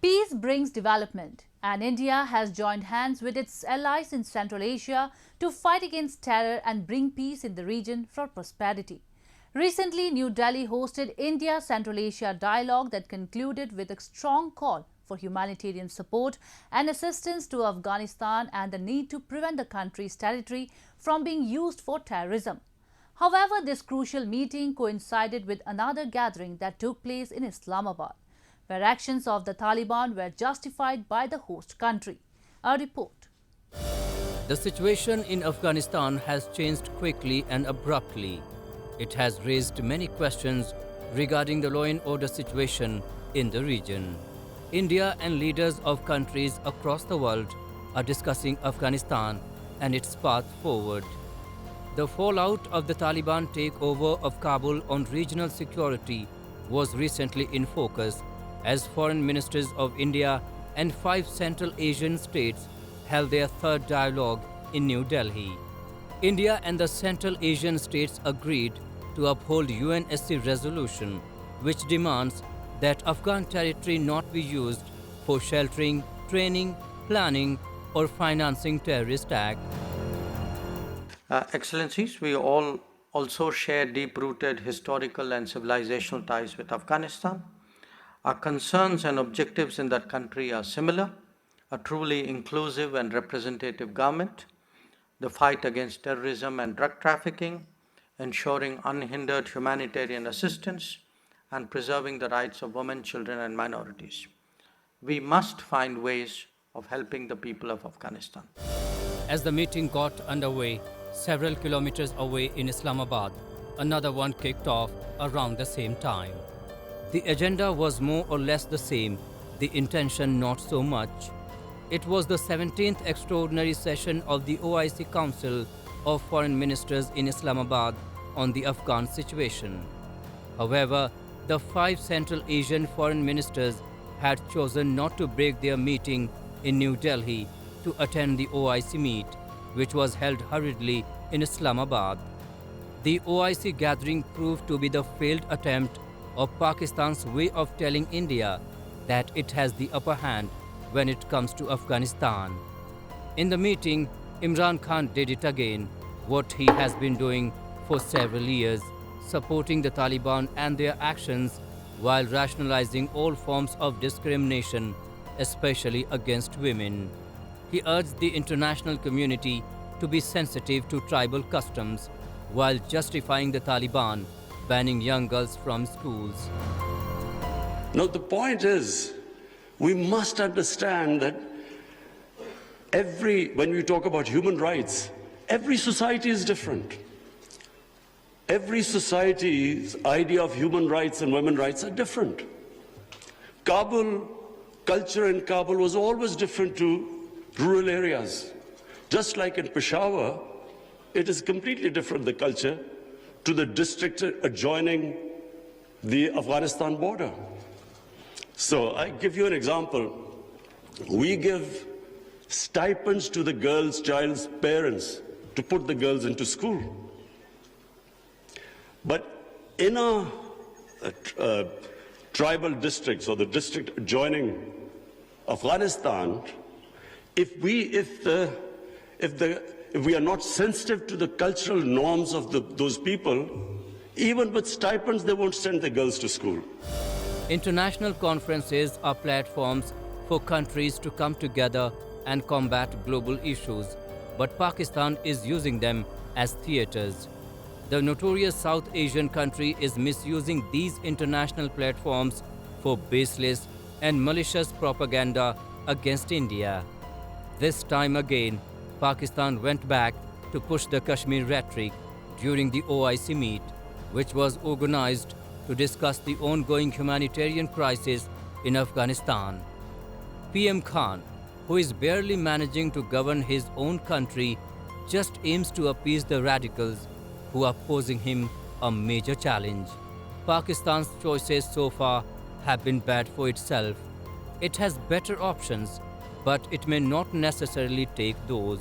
Peace brings development, and India has joined hands with its allies in Central Asia to fight against terror and bring peace in the region for prosperity. Recently, New Delhi hosted India-Central Asia dialogue that concluded with a strong call for humanitarian support and assistance to Afghanistan and the need to prevent the country's territory from being used for terrorism. However, this crucial meeting coincided with another gathering that took place in Islamabad, where actions of the Taliban were justified by the host country. A report. The situation in Afghanistan has changed quickly and abruptly. It has raised many questions regarding the law and order situation in the region. India and leaders of countries across the world are discussing Afghanistan and its path forward. The fallout of the Taliban takeover of Kabul on regional security was recently in focus as foreign ministers of India and 5 Central Asian states held their third dialogue in New Delhi. India and the Central Asian states agreed to uphold UNSC resolution which demands that Afghan territory not be used for sheltering, training, planning or financing terrorist acts. Excellencies, we all also share deep-rooted historical and civilizational ties with Afghanistan. Our concerns and objectives in that country are similar: a truly inclusive and representative government, the fight against terrorism and drug trafficking, ensuring unhindered humanitarian assistance, and preserving the rights of women, children, and minorities. We must find ways of helping the people of Afghanistan. As the meeting got underway, several kilometers away in Islamabad, another one kicked off around the same time. The agenda was more or less the same, the intention not so much. It was the 17th extraordinary session of the OIC Council of Foreign Ministers in Islamabad on the Afghan situation. However, the 5 Central Asian foreign ministers had chosen not to break their meeting in New Delhi to attend the OIC meet, which was held hurriedly in Islamabad. The OIC gathering proved to be the failed attempt of Pakistan's way of telling India that it has the upper hand when it comes to Afghanistan. In the meeting, Imran Khan did it again, what he has been doing for several years, supporting the Taliban and their actions while rationalizing all forms of discrimination, especially against women. He urged the international community to be sensitive to tribal customs while justifying the Taliban banning young girls from schools. Now the point is, we must understand that when we talk about human rights, every society is different. Every society's idea of human rights and women's rights are different. Culture in Kabul was always different to rural areas. Just like in Peshawar, it is completely different, the culture, to the district adjoining the Afghanistan border. So I give you an example. We give stipends to the child's parents to put the girls into school. But in our tribal districts or the district adjoining Afghanistan, if we are not sensitive to the cultural norms of those people, even with stipends, they won't send the girls to school. International conferences are platforms for countries to come together and combat global issues, but Pakistan is using them as theaters. The notorious South Asian country is misusing these international platforms for baseless and malicious propaganda against India. This time again, Pakistan went back to push the Kashmir rhetoric during the OIC meet, which was organized to discuss the ongoing humanitarian crisis in Afghanistan. PM Khan, who is barely managing to govern his own country, just aims to appease the radicals who are posing him a major challenge. Pakistan's choices so far have been bad for itself. It has better options, but it may not necessarily take those.